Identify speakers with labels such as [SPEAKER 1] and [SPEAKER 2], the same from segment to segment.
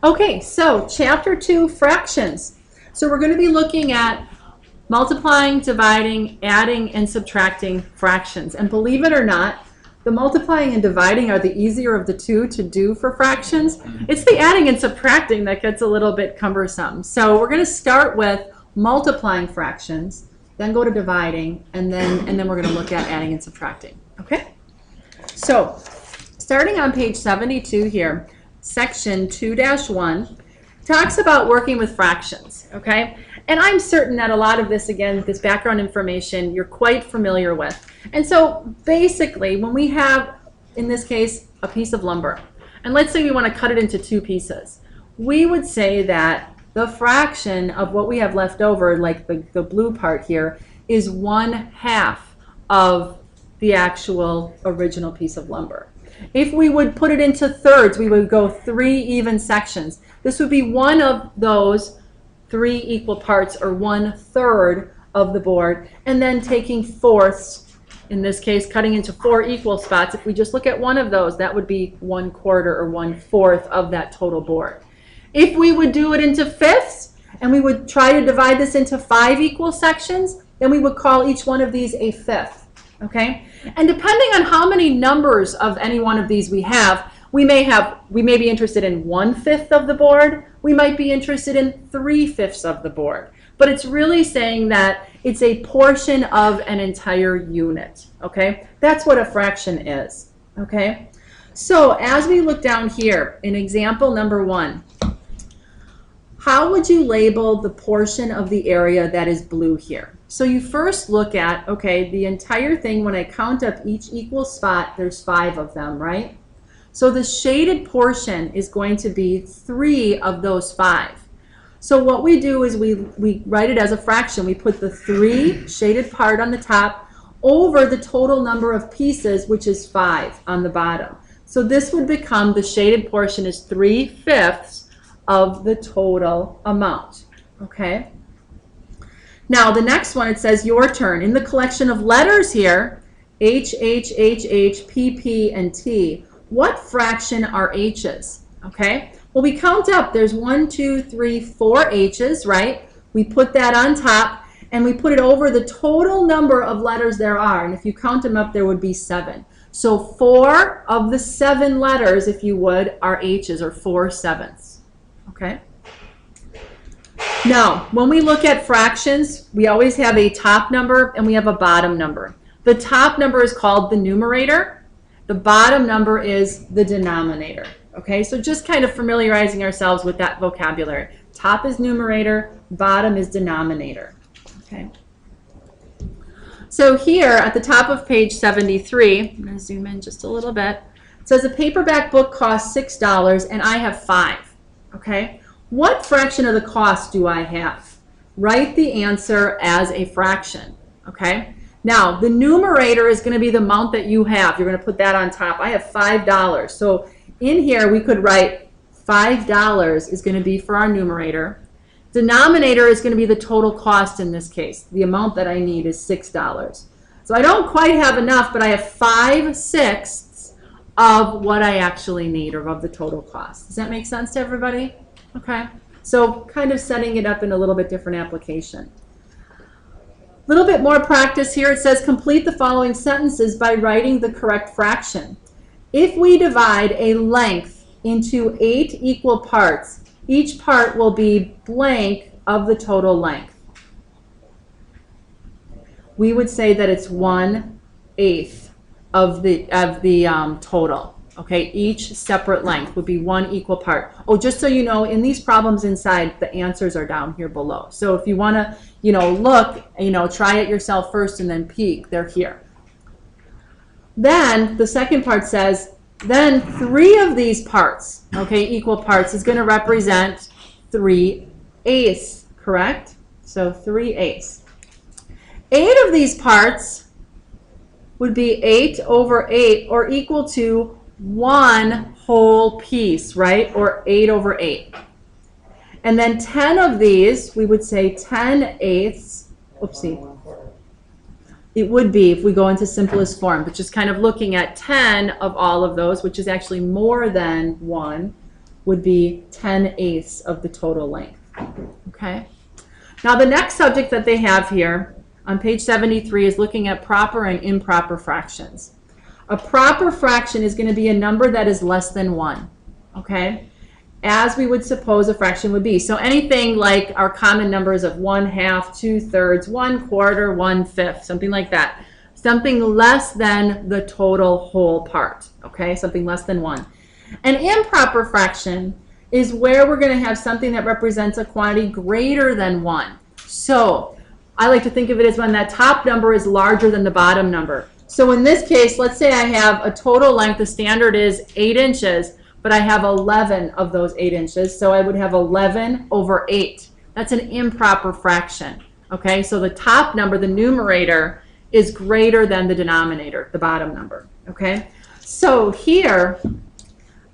[SPEAKER 1] Okay, so chapter 2, fractions. So we're going to be looking at multiplying, dividing, adding, and subtracting fractions. And believe it or not, the multiplying and dividing are the easier of the two to do for fractions. It's the adding and subtracting that gets a little bit cumbersome. So we're going to start with multiplying fractions, then go to dividing, and then we're going to look at adding and subtracting. Okay? So starting on page 72 here, section 2-1 talks about working with fractions, okay? And I'm certain that a lot of this, again, this background information, you're quite familiar with. And so basically, when we have, in this case, a piece of lumber, and let's say we want to cut it into two pieces, we would say that the fraction of what we have left over, like the blue part here, is 1/2 of the actual original piece of lumber. If we would put it into thirds, we would go 3 even sections. This would be one of those 3 equal parts, or 1/3 of the board, and then taking fourths, in this case cutting into 4 equal spots. If we just look at one of those, that would be 1/4 or 1/4 of that total board. If we would do it into fifths, and we would try to divide this into 5 equal sections, then we would call each one of these a fifth. Okay, and depending on how many numbers of any one of these we may be interested in 1/5 of the board. We might be interested in 3/5 of the board. But it's really saying that it's a portion of an entire unit. Okay, that's what a fraction is. Okay, so as we look down here in example number 1, how would you label the portion of the area that is blue here? So you first look at, okay, the entire thing, when I count up each equal spot, there's 5 of them, right? So the shaded portion is going to be 3 of those 5. So what we do is we write it as a fraction. We put the 3 shaded part on the top over the total number of pieces, which is 5 on the bottom. So this would become, the shaded portion is 3/5 of the total amount, okay? Now the next one, it says your turn. In the collection of letters here, H, H, H, H, P, P, and T, what fraction are H's? Okay, well, we count up. There's 1, 2, 3, 4 H's, right? We put that on top, and we put it over the total number of letters there are. And if you count them up, there would be 7. So 4 of the 7 letters, if you would, are H's, or 4/7. Okay? Now, when we look at fractions, we always have a top number and we have a bottom number. The top number is called the numerator. The bottom number is the denominator. Okay, so just kind of familiarizing ourselves with that vocabulary. Top is numerator, bottom is denominator. Okay. So here at the top of page 73, I'm going to zoom in just a little bit. It says a paperback book costs $6 and I have 5. Okay. What fraction of the cost do I have? Write the answer as a fraction, okay? Now, the numerator is going to be the amount that you have. You're going to put that on top. I have $5. So in here, we could write $5 is going to be for our numerator. Denominator is going to be the total cost in this case. The amount that I need is $6. So I don't quite have enough, but I have 5/6 of what I actually need, or of the total cost. Does that make sense to everybody? Okay, so kind of setting it up in a little bit different application. A little bit more practice here. It says complete the following sentences by writing the correct fraction. If we divide a length into 8 equal parts, each part will be blank of the total length. We would say that it's 1/8 of the total. Okay, each separate length would be 1 equal part. Oh, just so you know, in these problems inside, the answers are down here below. So if you want to, look, try it yourself first and then peek, they're here. Then the second part says, then 3 of these parts, okay, equal parts, is going to represent 3/8, correct? So 3/8. 8 of these parts would be 8/8, or equal to 1 whole piece, right? Or 8/8. And then 10 of these, we would say 10/8. Oopsie. It would be if we go into simplest form, but just kind of looking at 10 of all of those, which is actually more than 1, would be 10/8 of the total length. Okay? Now the next subject that they have here on page 73 is looking at proper and improper fractions. A proper fraction is going to be a number that is less than 1, okay? As we would suppose a fraction would be. So anything like our common numbers of 1/2, 2/3, 1/4, 1/5, something like that. Something less than the total whole part, okay? Something less than 1. An improper fraction is where we're going to have something that represents a quantity greater than 1. So I like to think of it as when that top number is larger than the bottom number. So in this case, let's say I have a total length, the standard is 8 inches, but I have 11 of those 8 inches, so I would have 11/8. That's an improper fraction, okay? So the top number, the numerator, is greater than the denominator, the bottom number, okay? So here,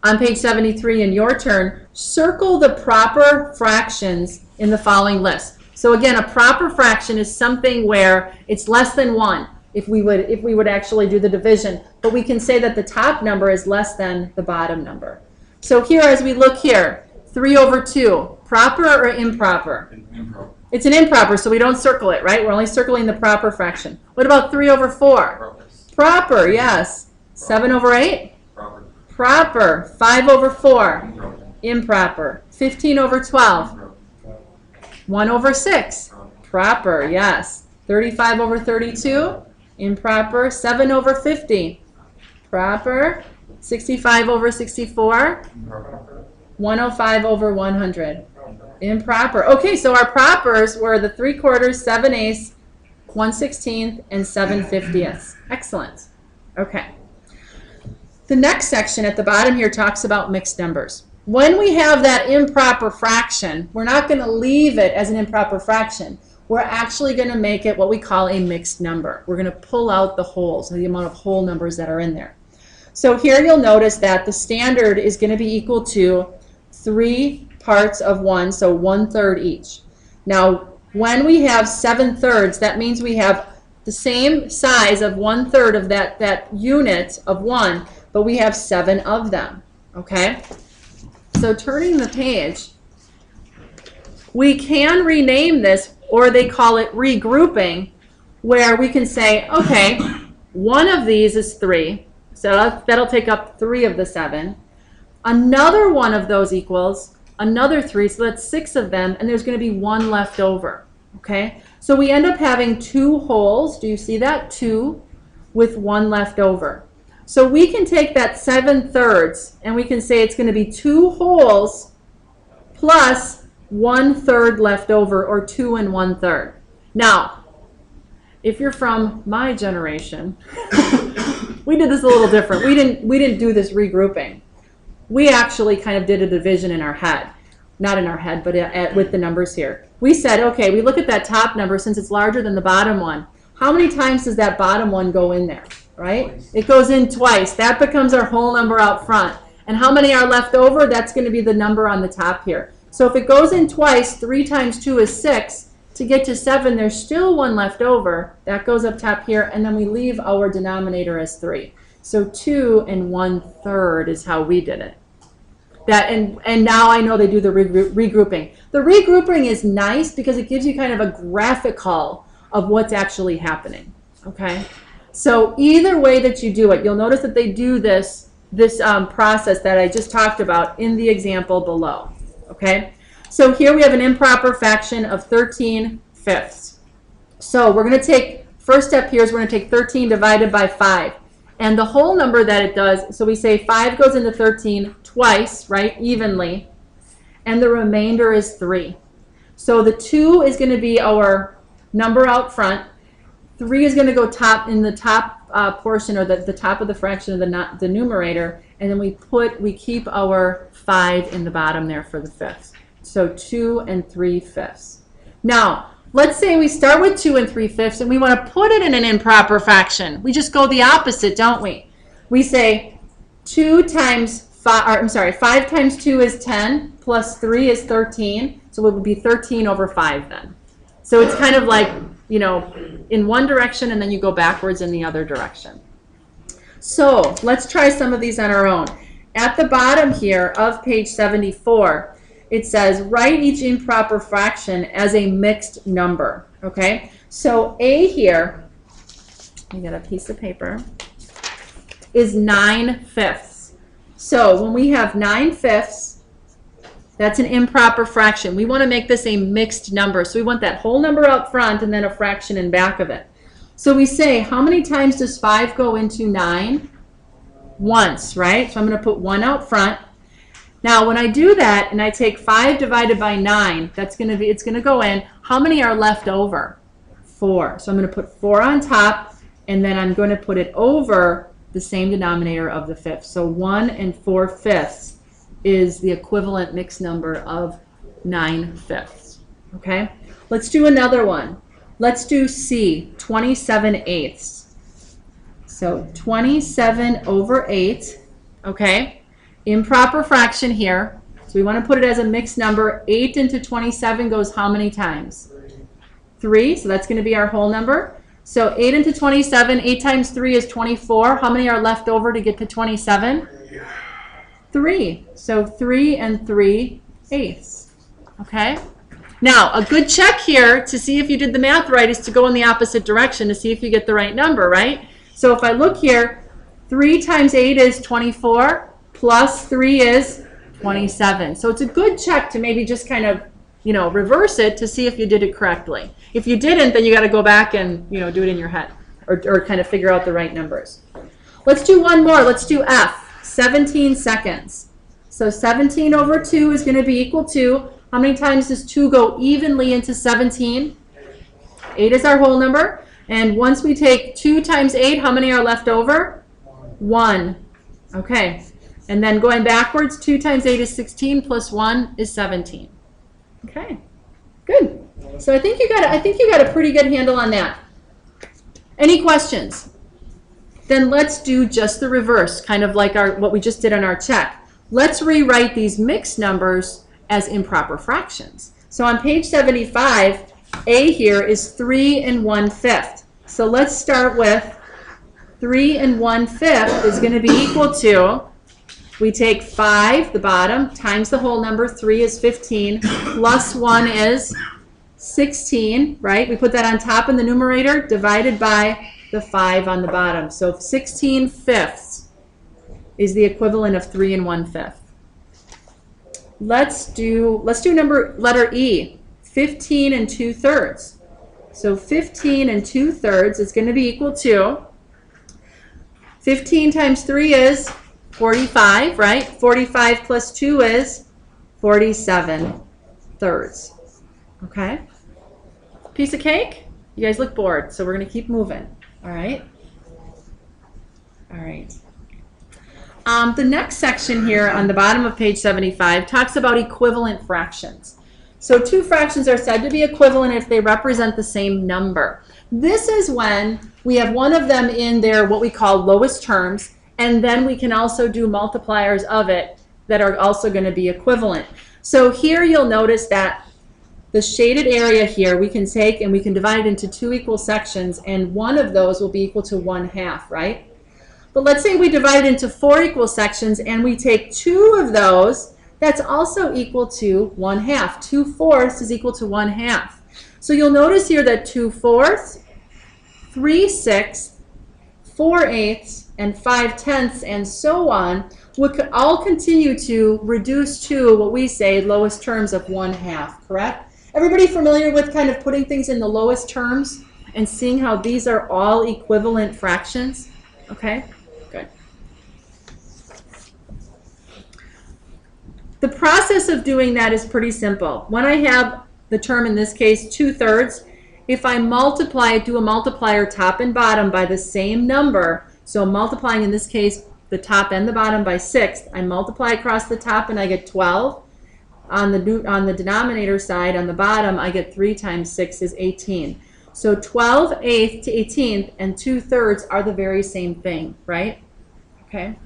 [SPEAKER 1] on page 73, in your turn, circle the proper fractions in the following list. So again, a proper fraction is something where it's less than 1 if we would actually do the division, but we can say that the top number is less than the bottom number. So here, as we look here, 3/2, proper or improper?
[SPEAKER 2] Improper.
[SPEAKER 1] It's an improper, so we don't circle it, right? We're only circling the proper fraction. What about 3/4?
[SPEAKER 2] Proper.
[SPEAKER 1] Proper, yes. 7/8?
[SPEAKER 2] Proper.
[SPEAKER 1] Proper. 5/4?
[SPEAKER 2] Improper.
[SPEAKER 1] Improper. 15/12?
[SPEAKER 2] Improper.
[SPEAKER 1] 1/6? Proper, yes. 35/32? Improper. 7/50? Proper. 65/64?
[SPEAKER 2] Improper.
[SPEAKER 1] 105/100? Improper. Okay, so our propers were the 3/4, 7/8, 1/16, and 7/50. Excellent. Okay. The next section at the bottom here talks about mixed numbers. When we have that improper fraction, we're not going to leave it as an improper fraction. We're actually going to make it what we call a mixed number. We're going to pull out the wholes, the amount of whole numbers that are in there. So here you'll notice that the standard is going to be equal to 3 parts of 1, so 1/3 each. Now, when we have 7/3, that means we have the same size of 1/3 of that unit of 1, but we have 7 of them, okay? So turning the page, we can rename this, or they call it regrouping, where we can say, okay, one of these is 3, so that'll take up 3 of the 7. Another one of those equals another 3, so that's 6 of them, and there's going to be 1 left over, okay? So we end up having 2 wholes, do you see that? 2 with 1 left over. So we can take that 7/3 and we can say it's going to be 2 wholes plus 1/3 left over, or 2 1/3. Now, if you're from my generation, we did this a little different. We didn't do this regrouping. We actually kind of did a division in our head. Not in our head, but with the numbers here. We said, okay, we look at that top number, since it's larger than the bottom one. How many times does that bottom one go in there, right?
[SPEAKER 2] Twice.
[SPEAKER 1] It goes in twice. That becomes our whole number out front. And how many are left over? That's going to be the number on the top here. So if it goes in twice, 3 times 2 is 6. To get to 7, there's still 1 left over. That goes up top here, and then we leave our denominator as 3. So 2 1/3 is how we did it. And now I know they do the regrouping. The regrouping is nice because it gives you kind of a graphical of what's actually happening, okay? So either way that you do it, you'll notice that they do this process that I just talked about in the example below, okay? So here we have an improper fraction of 13/5. So we're going to take, first step here is we're going to take 13 divided by 5. And the whole number that it does, so we say 5 goes into 13 twice, right, evenly, and the remainder is 3. So the 2 is going to be our number out front. 3 is going to go in the top portion, or the top of the fraction of the numerator, and then we keep our 5 in the bottom there for the fifths. So 2 3/5. Now, let's say we start with 2 3/5 and we want to put it in an improper fraction. We just go the opposite, don't we? We say 5 times 2 is 10, plus 3 is 13, so it would be 13/5 then. So it's kind of like, you know, in one direction and then you go backwards in the other direction. So let's try some of these on our own. at the bottom here of page 74, it says write each improper fraction as a mixed number. Okay, so A here, I got a piece of paper, is 9/5. So when we have 9/5, that's an improper fraction. We want to make this a mixed number. So we want that whole number up front and then a fraction in back of it. So we say, how many times does 5 go into 9? Once, right? So I'm going to put 1 out front. Now when I do that and I take 5 divided by 9, it's going to go in. How many are left over? 4. So I'm going to put 4 on top, and then I'm going to put it over the same denominator of the fifth. So 1 4/5 is the equivalent mixed number of 9/5. Okay? Let's do another one. Let's do C, 27/8. So 27/8, okay? Improper fraction here. So we want to put it as a mixed number. 8 into 27 goes how many times? 3, so that's going to be our whole number. So 8 into 27, 8 times 3 is 24. How many are left over to get to 27? 3. So 3 3/8. Okay? Now, a good check here to see if you did the math right is to go in the opposite direction to see if you get the right number, right? So if I look here, 3 times 8 is 24, plus 3 is 27. So it's a good check to maybe just kind of, reverse it to see if you did it correctly. If you didn't, then you got to go back and, do it in your head or kind of figure out the right numbers. Let's do one more. Let's do F, 17 seconds. So 17 over 2 is going to be equal to, how many times does 2 go evenly into 17? 8 is our whole number. And once we take 2 times 8, how many are left over? 1. Okay. And then going backwards, 2 times 8 is 16 plus 1 is 17. Okay. Good. So I think you got a pretty good handle on that. Any questions? Then let's do just the reverse, kind of like what we just did on our check. Let's rewrite these mixed numbers as improper fractions. So on page 75, A here is 3 1/5. So let's start with 3 1/5 is going to be equal to, we take 5, the bottom, times the whole number. 3 is 15, plus 1 is 16, right? We put that on top in the numerator, divided by the 5 on the bottom. So 16/5 is the equivalent of 3 1/5. Let's do letter E, 15 2/3. So 15 2/3 is going to be equal to, 15 times 3 is 45, right? 45 plus 2 is 47/3. Okay? Piece of cake? You guys look bored, so we're going to keep moving. All right? All right. The next section here on the bottom of page 75 talks about equivalent fractions. So two fractions are said to be equivalent if they represent the same number. This is when we have one of them in their what we call lowest terms, and then we can also do multipliers of it that are also going to be equivalent. So here you'll notice that the shaded area here we can take and we can divide it into 2 equal sections, and one of those will be equal to 1/2, right? But let's say we divide it into 4 equal sections and we take 2 of those, that's also equal to 1/2. 2/4 is equal to 1/2. So you'll notice here that 2/4, 3/6, 4/8, and 5/10, and so on would all continue to reduce to what we say lowest terms of 1/2, correct? Everybody familiar with kind of putting things in the lowest terms and seeing how these are all equivalent fractions? Okay, good. The process of doing that is pretty simple. When I have the term, in this case, 2/3, if I multiply it, do a multiplier top and bottom by the same number, so multiplying in this case the top and the bottom by 6, I multiply across the top and I get 12. On the denominator side, on the bottom, I get 3 times 6 is 18. So 12/8 to 18th and 2/3 are the very same thing, right? Okay.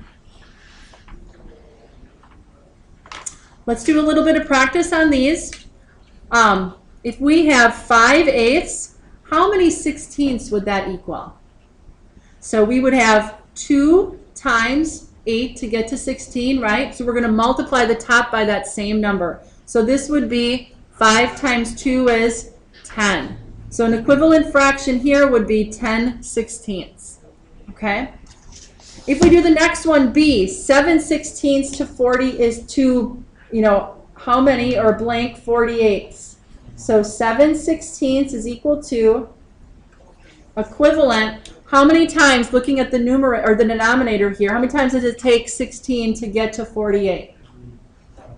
[SPEAKER 1] Let's do a little bit of practice on these. If we have 5/8, how many 16ths would that equal? So we would have 2 times 8 to get to 16, right? So we're going to multiply the top by that same number. So this would be 5 times 2 is 10. So an equivalent fraction here would be 10/16. Okay? If we do the next one, B, 7/16 to 40 is 2, how many, or blank 48ths. So 7/16 is equal to equivalent. How many times, looking at the numerator or the denominator here, how many times does it take 16 to get to 48?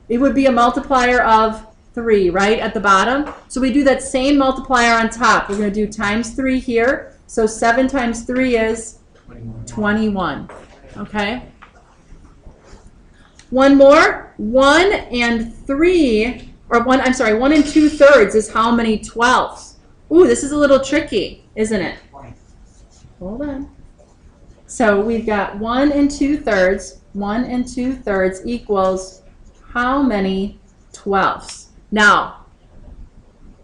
[SPEAKER 1] It would be a multiplier of 3, right, at the bottom. So we do that same multiplier on top. We're going to do times 3 here. So 7 times 3 is 21. Okay? One more. 1 and 3, or 1 and 2/3 is how many 12ths? Ooh, this is a little tricky, isn't it? Hold on. So we've got 1 and 2/3. 1 and 2/3 equals how many 12ths? Now,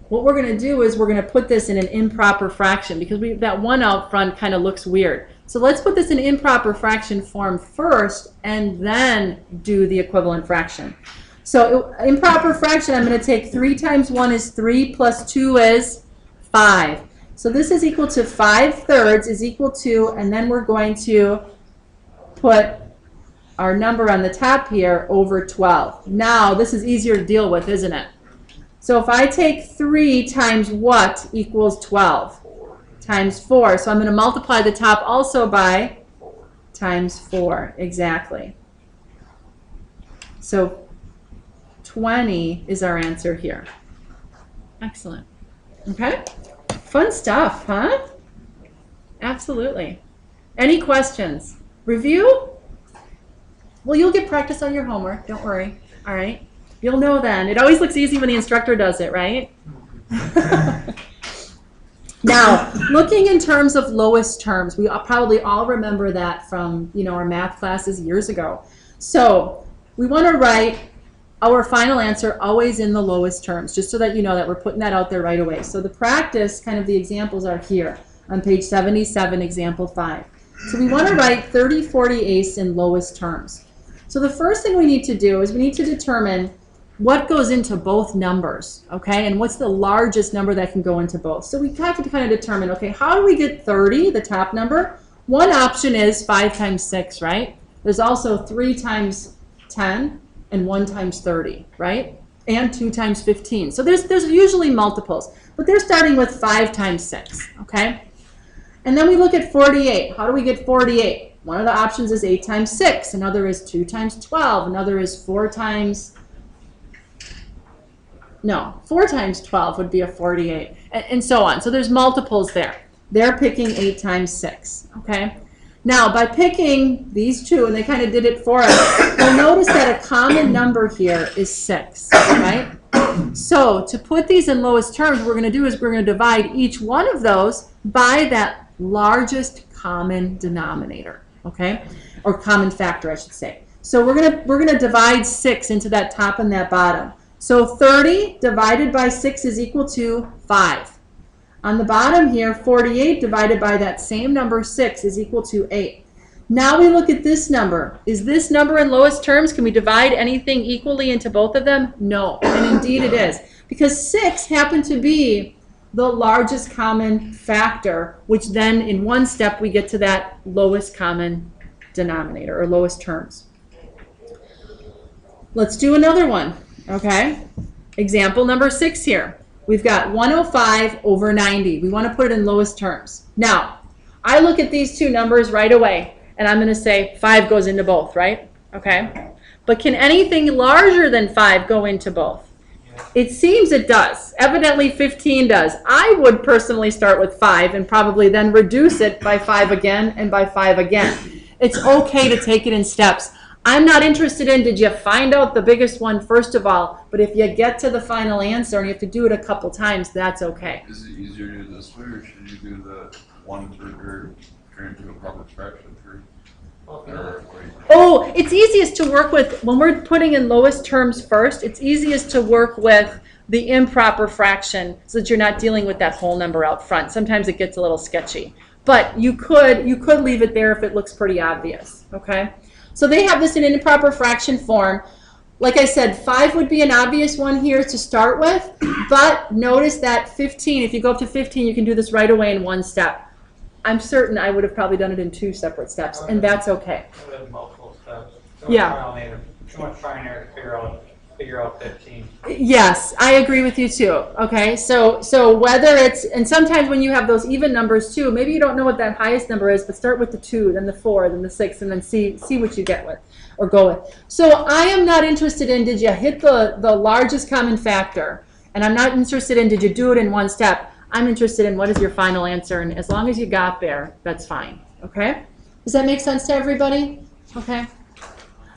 [SPEAKER 1] what we're going to do is we're going to put this in an improper fraction because that 1 out front kind of looks weird. So let's put this in improper fraction form first and then do the equivalent fraction. So improper fraction, I'm going to take 3 times 1 is 3 plus 2 is 5. So this is equal to 5/3 is equal to, and then we're going to put our number on the top here over 12. Now this is easier to deal with, isn't it? So if I take 3 times what equals 12? Times 4. So I'm going to multiply the top also by times 4. Exactly. So 20 is our answer here. Excellent. Okay? Fun stuff, huh? Absolutely. Any questions? Review? Well, you'll get practice on your homework. Don't worry. All right? You'll know then. It always looks easy when the instructor does it, right? Now, looking in terms of lowest terms, we probably all remember that from, our math classes years ago. So we want to write our final answer always in the lowest terms, just so that you know that we're putting that out there right away. So the practice, kind of the examples are here on page 77, example 5. So we want to write 30/48 in lowest terms. So the first thing we need to do is we need to determine what goes into both numbers, okay? And what's the largest number that can go into both? So we have to kind of determine, okay, how do we get 30, the top number? One option is 5 times 6, right? There's also 3 times 10 and 1 times 30, right? And 2 times 15. So there's usually multiples, but they're starting with 5 times 6, okay? And then we look at 48. How do we get 48? One of the options is 8 times 6. Another is 2 times 12. Another is 4 times 12 would be a 48, and so on. So there's multiples there. They're picking 8 times 6, okay? Now, by picking these two, and they kind of did it for us, you'll notice that a common number here is 6, right? So to put these in lowest terms, what we're going to do is we're going to divide each one of those by that largest common denominator, okay? Or common factor, I should say. So we're going to divide 6 into that top and that bottom. So 30 divided by 6 is equal to 5. On the bottom here, 48 divided by that same number, 6, is equal to 8. Now we look at this number. Is this number in lowest terms? Can we divide anything equally into both of them? No, and indeed it is. Because 6 happened to be the largest common factor, which then in one step we get to that lowest common denominator, or lowest terms. Let's do another one. Okay, example number 6 here. We've got 105 over 90. We want to put it in lowest terms. Now, I look at these two numbers right away, and I'm going to say 5 goes into both, right? Okay, but can anything larger than 5 go into both? It seems it does. Evidently 15 does. I would personally start with 5 and probably then reduce it by 5 again and by 5 again. It's okay to take it in steps. I'm not interested in, did you find out the biggest one first of all, but if you get to the final answer and you have to do it a couple times, that's okay.
[SPEAKER 2] Is it easier to do this way, or should you do the 1/3 or turn into a proper fraction 3?
[SPEAKER 1] Oh, it's easiest to work with, when we're putting in lowest terms first, it's easiest to work with the improper fraction so that you're not dealing with that whole number out front. Sometimes it gets a little sketchy. But you could leave it there if it looks pretty obvious, okay? So they have this in an improper fraction form. Like I said, 5 would be an obvious one here to start with, but notice that 15, if you go up to 15, you can do this right away in one step. I'm certain I would have probably done it in 2 separate steps, and that's okay.
[SPEAKER 3] Multiple steps.
[SPEAKER 1] Yeah.
[SPEAKER 3] Too much trial and error to figure out 15.
[SPEAKER 1] Yes, I agree with you too. Okay, so whether it's, and sometimes when you have those even numbers too, maybe you don't know what that highest number is, but start with the 2, then the 4, then the 6, and then see what you get with or go with. So I am not interested in did you hit the largest common factor, and I'm not interested in did you do it in one step. I'm interested in what is your final answer, and as long as you got there, that's fine. Okay, does that make sense to everybody? Okay.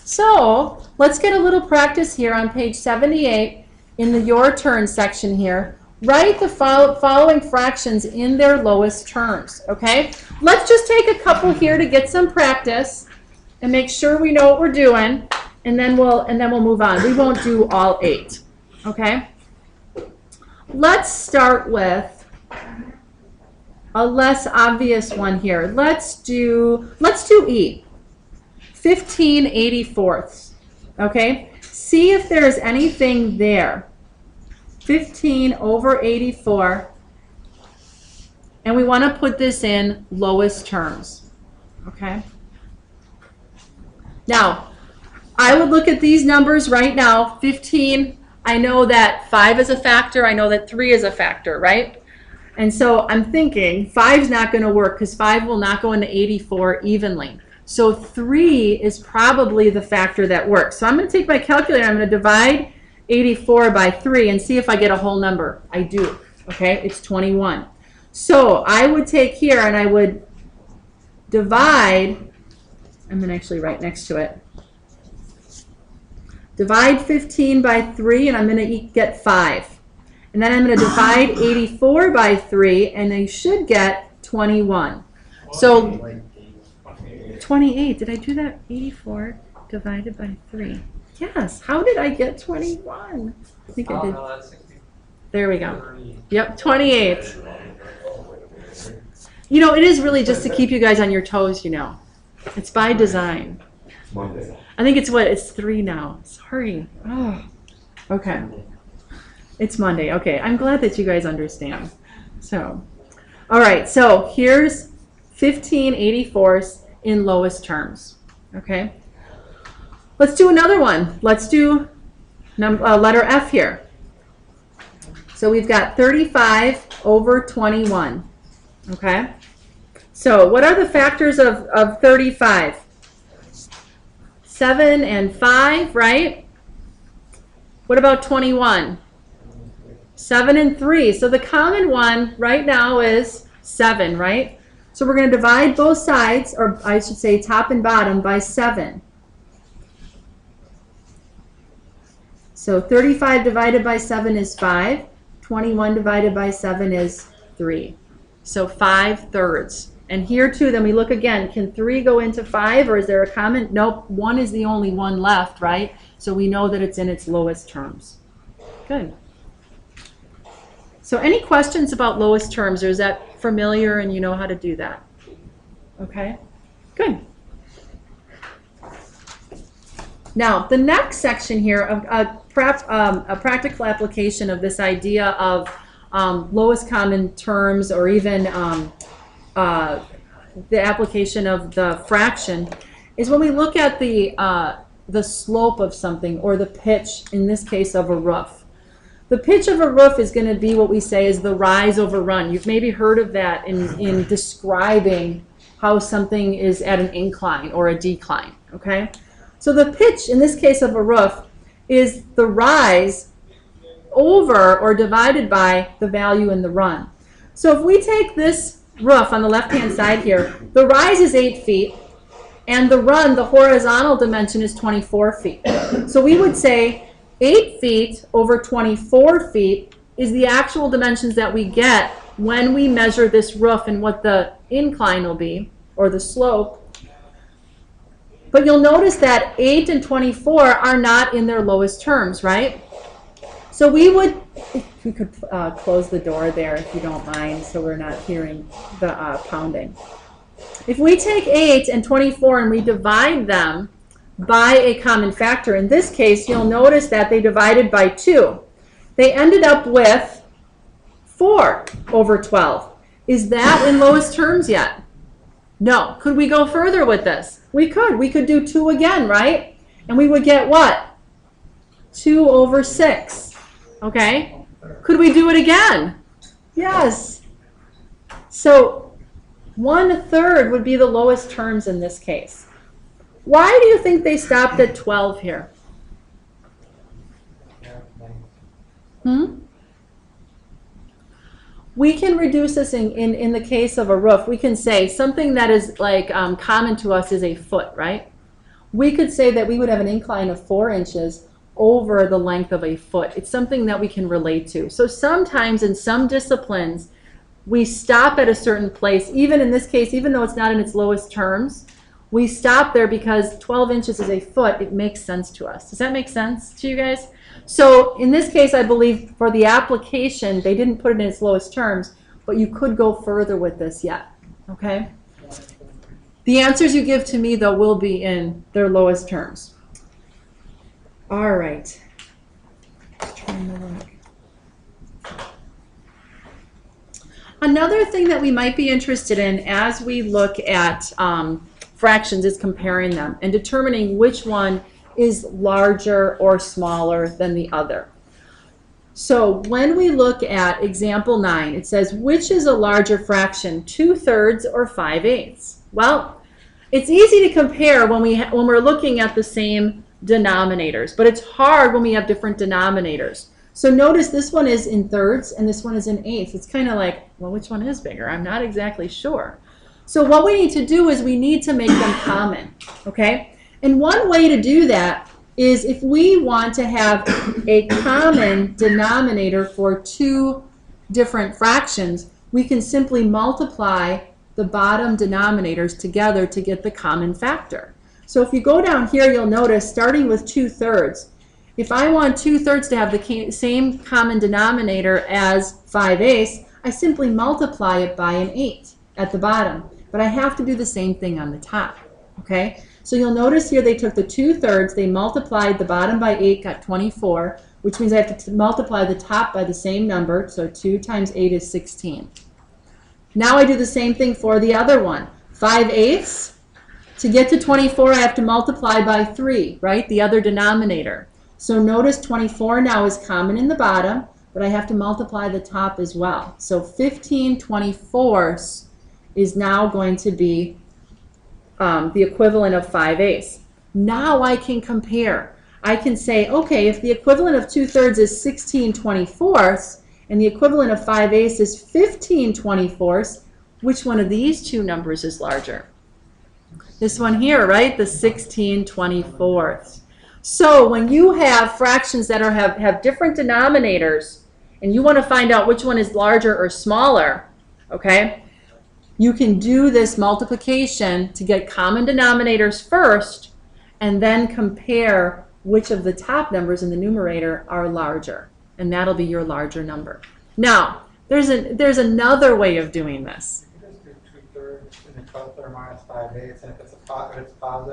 [SPEAKER 1] So let's get a little practice here on page 78 in the Your Turn section here. Write the following fractions in their lowest terms, okay? Let's just take a couple here to get some practice and make sure we know what we're doing, and then we'll move on. We won't do all 8, okay? Let's start with a less obvious one here. Let's do E. 15/84. Okay, see if there's anything there. 15/84, and we want to put this in lowest terms. Okay. Now, I would look at these numbers right now. 15, I know that 5 is a factor. I know that 3 is a factor, right? And so I'm thinking 5's not going to work because 5 will not go into 84 evenly. So 3 is probably the factor that works. So I'm going to take my calculator, I'm going to divide 84 by 3 and see if I get a whole number. I do. Okay, it's 21. So I would take here and I would divide, I'm going to actually write next to it, divide 15 by 3 and I'm going to get 5. And then I'm going to divide 84 by 3 and I should get 21. So 28, did I do that? 84 divided by 3. Yes, how did I get 21? I think I did.
[SPEAKER 3] No, that's 60.
[SPEAKER 1] There we go. Yep, 28. You know, it is really just to keep you guys on your toes, you know. It's by design.
[SPEAKER 4] Monday.
[SPEAKER 1] I think it's 3 now. Sorry. Oh, okay. It's Monday. Okay, I'm glad that you guys understand. So, all right, so here's 15/84 in lowest terms. Okay, let's do another one. Let's do letter F here. So we've got 35/21. Okay, so what are the factors of 35? 7 and 5, right? What about 21? 7 and 3. So the common one right now is 7, right? So we're going to divide both sides, or I should say top and bottom, by 7. So 35 divided by 7 is 5. 21 divided by 7 is 3. So 5/3. And here too, then we look again, can 3 go into 5, or is there a common? Nope, 1 is the only one left, right? So we know that it's in its lowest terms. Good. So any questions about lowest terms, or is that familiar and you know how to do that? Okay, good. Now, the next section here, a practical application of this idea of lowest common terms, or even the application of the fraction, is when we look at the slope of something, or the pitch, in this case of a roof. The pitch of a roof is going to be what we say is the rise over run. You've maybe heard of that in describing how something is at an incline or a decline, okay? So the pitch, in this case of a roof, is the rise over or divided by the value in the run. So if we take this roof on the left-hand side here, the rise is 8 feet, and the run, the horizontal dimension, is 24 feet. So we would say 8 feet over 24 feet is the actual dimensions that we get when we measure this roof and what the incline will be, or the slope. But you'll notice that 8 and 24 are not in their lowest terms, right? So we could close the door there if you don't mind, so we're not hearing the pounding. If we take 8 and 24 and we divide them, by a common factor. In this case, you'll notice that they divided by 2. They ended up with 4 over 12. Is that in lowest terms yet? No. Could we go further with this? We could. We could do 2 again, right? And we would get what? 2 over 6. Okay? Could we do it again? Yes. So 1/3 would be the lowest terms in this case. Why do you think they stopped at 12 here? We can reduce this in the case of a roof. We can say something that is like common to us is a foot, right? We could say that we would have an incline of 4 inches over the length of a foot. It's something that we can relate to. So sometimes in some disciplines, we stop at a certain place. Even in this case, even though it's not in its lowest terms, we stop there because 12 inches is a foot. It makes sense to us. Does that make sense to you guys? So in this case, I believe for the application, they didn't put it in its lowest terms, but you could go further with this yet. Okay? The answers you give to me, though, will be in their lowest terms. All right. Another thing that we might be interested in as we look at fractions is comparing them and determining which one is larger or smaller than the other. So when we look at example 9, it says, which is a larger fraction, 2/3 or 5/8? Well, it's easy to compare when we're looking at the same denominators, but it's hard when we have different denominators. So notice this one is in thirds and this one is in eighths. It's kind of like, well, which one is bigger? I'm not exactly sure. So what we need to do is we need to make them common, okay? And one way to do that is if we want to have a common denominator for 2 different fractions, we can simply multiply the bottom denominators together to get the common factor. So if you go down here, you'll notice starting with 2/3, if I want 2/3 to have the same common denominator as 5/8, I simply multiply it by an 8 at the bottom. But I have to do the same thing on the top, okay? So you'll notice here they took the 2/3, they multiplied the bottom by 8, got 24, which means I have to multiply the top by the same number, so 2 times 8 is 16. Now I do the same thing for the other one. 5/8, to get to 24, I have to multiply by 3, right? The other denominator. So notice 24 now is common in the bottom, but I have to multiply the top as well. So 15/24 is now going to be the equivalent of 5/8. Now I can compare. I can say, okay, if the equivalent of 2/3 is 16/24 and the equivalent of 5/8 is 15/24, which one of these two numbers is larger? This one here, right? The 16/24. So when you have fractions that have different denominators and you want to find out which one is larger or smaller, okay, you can do this multiplication to get common denominators first and then compare which of the top numbers in the numerator are larger. And that'll be your larger number. Now, there's another way of doing this.
[SPEAKER 3] Just do 2/3 in the 12th or minus 5/8, and if it's positive,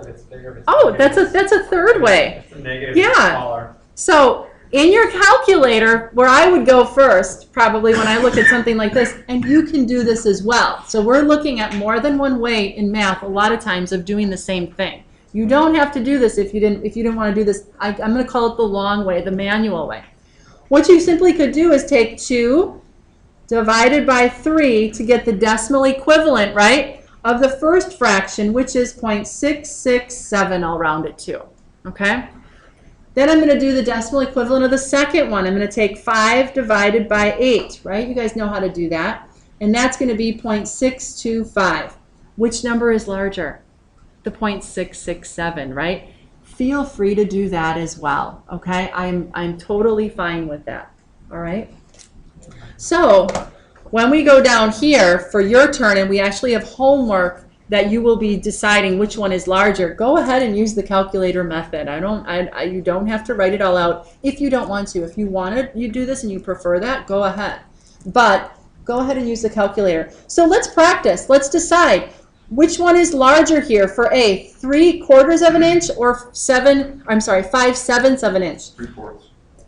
[SPEAKER 3] it's bigger. If it's
[SPEAKER 1] Oh,
[SPEAKER 3] negative,
[SPEAKER 1] that's a third way.
[SPEAKER 3] If it's negative,
[SPEAKER 1] Yeah.
[SPEAKER 3] it's smaller.
[SPEAKER 1] So in your calculator, where I would go first, probably when I look at something like this, and you can do this as well. So we're looking at more than one way in math a lot of times of doing the same thing. You don't have to do this if you didn't want to do this. I'm going to call it the long way, the manual way. What you simply could do is take 2 divided by 3 to get the decimal equivalent, right, of the first fraction, which is 0.667. I'll round it to, okay? Then I'm going to do the decimal equivalent of the second one. I'm going to take 5 divided by 8, right? You guys know how to do that. And that's going to be 0.625. Which number is larger? The 0.667, right? Feel free to do that as well, okay? I'm totally fine with that, all right? So when we go down here for your turn and we actually have homework that you will be deciding which one is larger, go ahead and use the calculator method. You don't have to write it all out if you don't want to. If you you do this and you prefer that, go ahead. But go ahead and use the calculator. So let's practice. Let's decide Which one is larger here for A? 3/4 of an inch or 5/7 of an inch?
[SPEAKER 2] 3/4.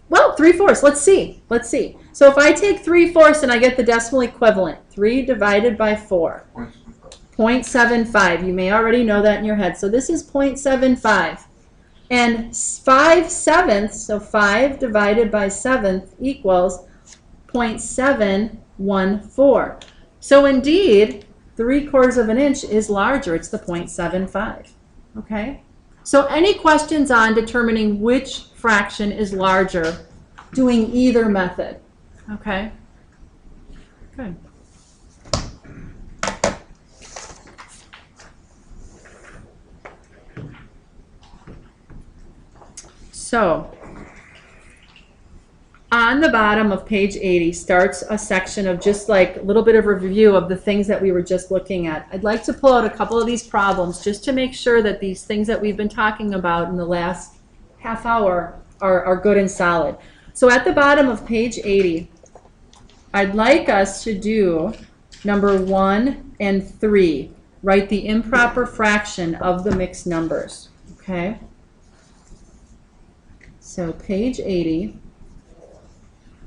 [SPEAKER 1] Well, 3/4. Let's see. Let's see. So if I take 3/4 and I get the decimal equivalent, 3 divided by 4, 0.75. You may already know that in your head. So this is 0.75. And 5/7, so 5 divided by 7 equals 0.714. So indeed, 3/4 of an inch is larger. It's the 0.75. Okay? So any questions on determining which fraction is larger doing either method? Okay? Good. So, on the bottom of page 80 starts a section of just like a little bit of a review of the things that we were just looking at. I'd like to pull out a couple of these problems just to make sure that these things that we've been talking about in the last half hour are good and solid. So at the bottom of page 80, I'd like us to do number 1 and 3. Write the improper fraction of the mixed numbers. Okay? So page 80.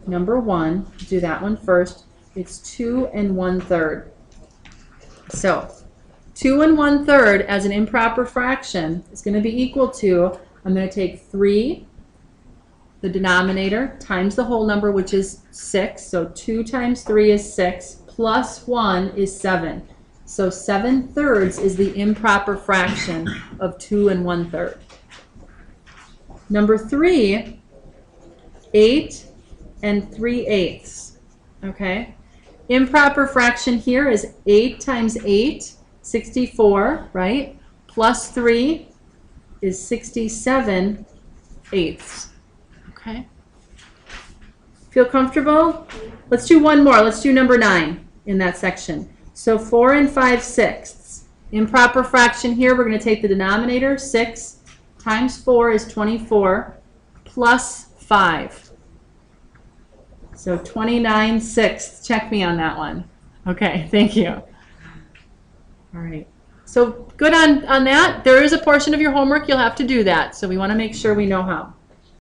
[SPEAKER 1] Number 1, do that one first. It's 2 1/3. So 2 1/3 as an improper fraction is going to be equal to, I'm going to take 3, the denominator, times the whole number, which is 6. So 2 times 3 is 6, plus 1 is 7. So 7/3 is the improper fraction of 2 1/3. Number 3, 8 3/8. Okay? Improper fraction here is 8 times 8, 64, right? Plus 3 is 67/8. Okay? Feel comfortable? Let's do one more. Let's do number 9 in that section. So 4 5/6. Improper fraction here, we're going to take the denominator, 6 times 4 is 24, plus 5. So 29/6. Check me on that one. Okay, thank you. All right. So good on that. There is a portion of your homework you'll have to do that. So we want to make sure we know how.